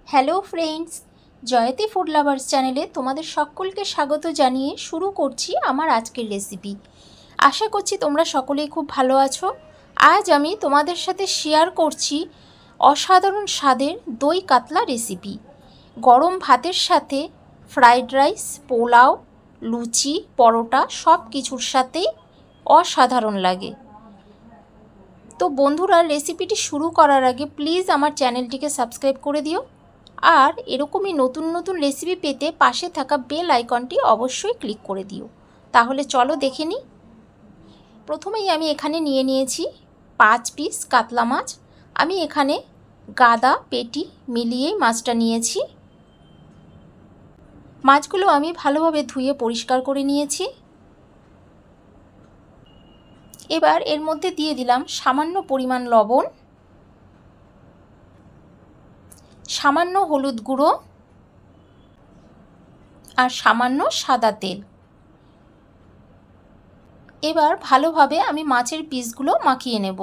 Hello friends, Jayati food lovers চ্যানেলে তোমাদের সকলকে স্বাগত জানিয়ে শুরু করছি আমার আজকের রেসিপি। আশা করছি তোমরা সকলেই খুব ভালো আছো। আজ আমি তোমাদের সাথে শেয়ার করছি অসাধারণ স্বাদের দই কাতলা রেসিপি। গরম ভাতের সাথে ফ্রাইড রাইস, পোলাও, লুচি, পরোটা সব কিছুর সাথেই অসাধারণ লাগে। তো বন্ধুরা, রেসিপিটি শুরু করার আগে প্লিজ আমার চ্যানেলটিকে সাবস্ক্রাইব করে দিও, আর এরকমই নতুন নতুন রেসিপি পেতে পাশে থাকা বেল আইকনটি অবশ্যই ক্লিক করে দিও। তাহলে চলো দেখে নিই। প্রথমেই আমি এখানে নিয়ে নিয়েছি 5 পিস কাতলা মাছ। আমি এখানে গাদা পেটি মিলিয়েই মাছটা নিয়েছি। মাছগুলো আমি ভালোভাবে ধুয়ে পরিষ্কার করে নিয়েছি। এবার এর মধ্যে দিয়ে দিলাম সামান্য পরিমাণ লবণ, সামান্য হলুদ গুঁড়ো আর সামান্য সাদা তেল। এবার ভালোভাবে আমি মাছের পিসগুলো মাখিয়ে নেব।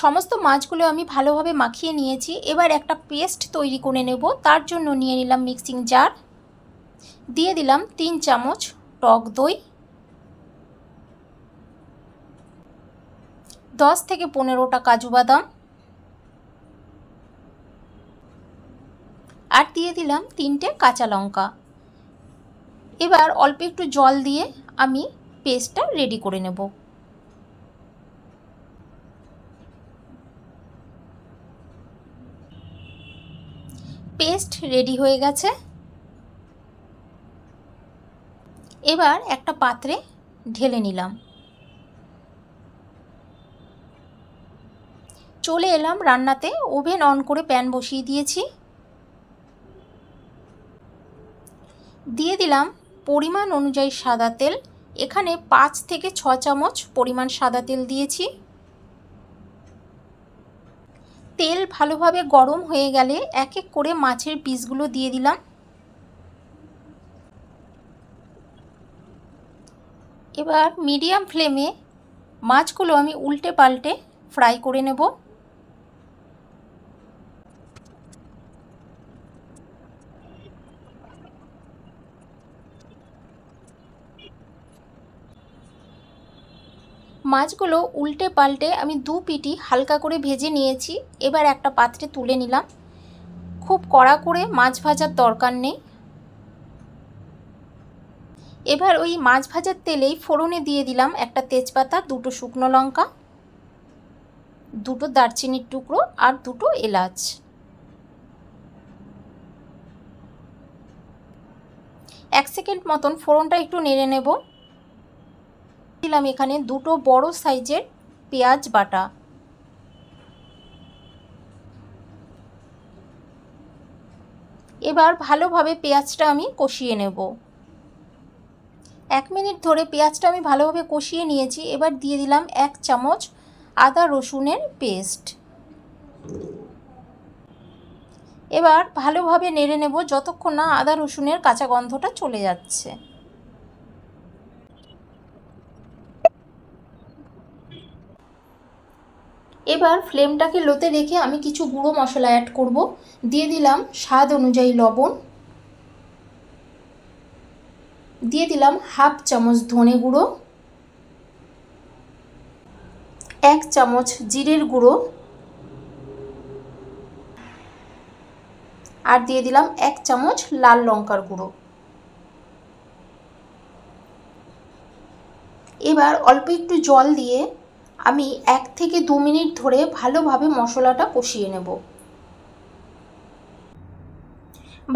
সমস্ত মাছগুলো আমি ভালোভাবে মাখিয়ে নিয়েছি। এবার একটা পেস্ট তৈরি করে নেব। তার জন্য নিয়ে নিলাম মিক্সিং জার, দিয়ে দিলাম 3 চামচ টক দই, 10 থেকে 15টা কাজু বাদাম, আর দিয়ে দিলাম 3টে কাঁচা লঙ্কা। এবার অল্প একটু জল দিয়ে আমি পেস্টটা রেডি করে নেব। পেস্ট রেডি হয়ে গেছে। এবার একটা পাত্রে ঢেলে নিলাম। চলে এলাম রান্নাতে। ওভেন অন করে প্যান বসিয়ে দিয়েছি। দিয়ে দিলাম পরিমাণ অনুযায়ী সাদা তেল। এখানে 5 থেকে 6 চামচ পরিমাণ সাদা তেল দিয়েছি। তেল ভালোভাবে গরম হয়ে গেলে এক এক করে মাছের পিসগুলো দিয়ে দিলাম। এবার মিডিয়াম ফ্লেমে মাছগুলো আমি উল্টে পাল্টে ফ্রাই করে নেব। মাছগুলো উল্টে পাল্টে আমি 2 পিঠই হালকা করে ভেজে নিয়েছি। এবার একটা পাত্রে তুলে নিলাম। খুব কড়া করে মাছ ভাজার দরকার নেই। এবার ওই মাছ ভাজার তেলেই ফোড়নে দিয়ে দিলাম একটা তেজপাতা, 2টো শুকনো লঙ্কা, 2টো দারচিনির টুকরো আর 2টো এলাচ। এক সেকেন্ড মতন ফোড়নটা একটু নেড়ে নেব। দিলাম এখানে 2টো বড় সাইজের পেঁয়াজ বাটা। এবার ভালোভাবে পেঁয়াজটা আমি কষিয়ে নেব। 1 মিনিট ধরে পেঁয়াজটা আমি ভালোভাবে কষিয়ে নিয়েছি। এবার দিয়ে দিলাম 1 চামচ আদা রসুনের পেস্ট। এবার ভালোভাবে নেড়ে নেব যতক্ষণ না আদা রসুনের কাঁচা গন্ধটা চলে যাচ্ছে। এবার ফ্লেমটাকে লোতে রেখে আমি কিছু গুঁড়ো মশলা অ্যাড করব। দিয়ে দিলাম স্বাদ অনুযায়ী লবণ, দিয়ে দিলাম 1/2 চামচ ধনে গুঁড়ো, 1 চামচ জিরের গুঁড়ো, আর দিয়ে দিলাম 1 চামচ লাল লঙ্কার গুঁড়ো। এবার অল্প একটু জল দিয়ে আমি 1 থেকে 2 মিনিট ধরে ভালোভাবে মশলাটা কষিয়ে নেব।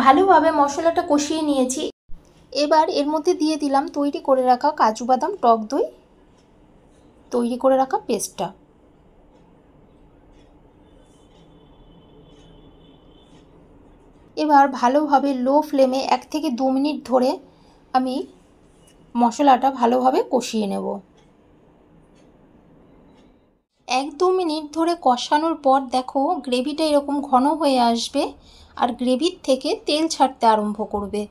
ভালোভাবে মশলাটা কষিয়ে নিয়েছি। এবার এর মধ্যে দিয়ে দিলাম তৈরি করে রাখা কাজু বাদাম, টক দই, তৈরি করে রাখা পেস্টটা। এবার ভালোভাবে লো ফ্লেমে 1 থেকে 2 মিনিট ধরে আমি মশলাটা ভালোভাবে কষিয়ে নেব। 1-2 মিনিট ধরে কষানোর পর দেখো গ্রেভিটা এরকম ঘন হয়ে আসবে আর গ্রেভির থেকে তেল ছাড়তে আরম্ভ করবে।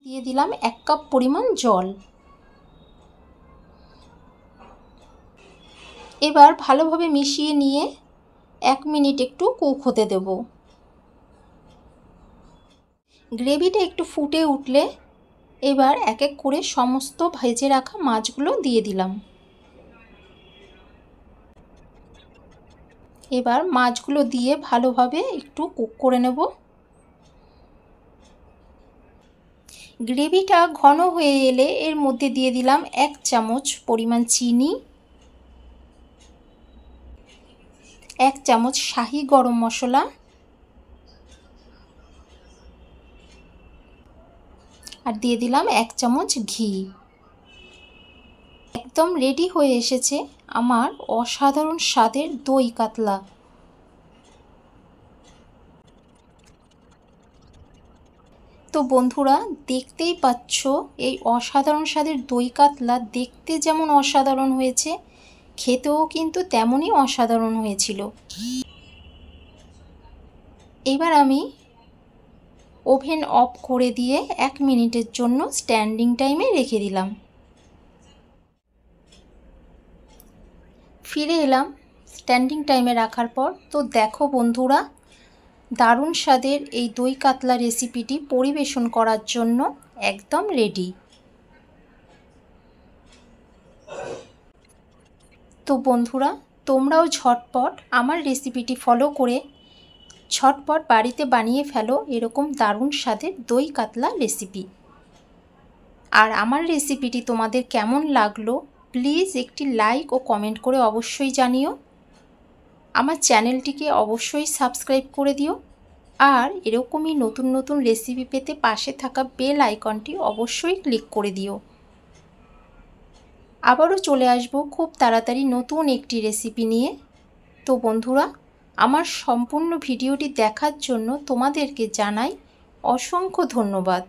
দিয়ে দিলাম 1 কাপ পরিমাণ জল। এবার ভালোভাবে মিশিয়ে নিয়ে 1 মিনিট একটু কুক হতে দেব। গ্রেভিটা একটু ফুটে উঠলে এবার এক এক করে সমস্ত ভেজে রাখা মাছগুলো দিয়ে দিলাম। এবার মাছগুলো দিয়ে ভালোভাবে একটু কুক করে নেব। গ্রেভিটা ঘন হয়ে এলে এর মধ্যে দিয়ে দিলাম 1 চামচ পরিমাণ চিনি, 1 চামচ শাহি গরম মশলা আর দিয়ে দিলাম 1 চামচ ঘি। একদম রেডি হয়ে এসেছে আমার অসাধারণ স্বাদের দই কাতলা। তো বন্ধুরা, দেখতেই পাচ্ছ এই অসাধারণ স্বাদের দই কাতলা দেখতে যেমন অসাধারণ হয়েছে, খেতেও কিন্তু তেমনই অসাধারণ হয়েছিল। এবার আমি ওভেন অফ করে দিয়ে 1 মিনিটের জন্য স্ট্যান্ডিং টাইমে রেখে দিলাম। ফিরে এলাম স্ট্যান্ডিং টাইমে রাখার পর। তো দেখো বন্ধুরা, দারুণ স্বাদের এই দই কাতলা রেসিপিটি পরিবেশন করার জন্য একদম রেডি। তো বন্ধুরা, তোমরাও ঝটপট আমার রেসিপিটি ফলো করে ঝটপট বাড়িতে বানিয়ে ফেলো এরকম দারুণ স্বাদের দই কাতলা রেসিপি। আর আমার রেসিপিটি তোমাদের কেমন লাগলো প্লিজ একটি লাইক ও কমেন্ট করে অবশ্যই জানিও। আমার চ্যানেলটিকে অবশ্যই সাবস্ক্রাইব করে দিও আর এরকমই নতুন নতুন রেসিপি পেতে পাশে থাকা বেল আইকনটি অবশ্যই ক্লিক করে দিও। আবারও চলে আসব খুব তাড়াতাড়ি নতুন একটি রেসিপি নিয়ে। তো বন্ধুরা, আমার সম্পূর্ণ ভিডিওটি দেখার জন্য তোমাদেরকে জানাই অসংখ্য ধন্যবাদ।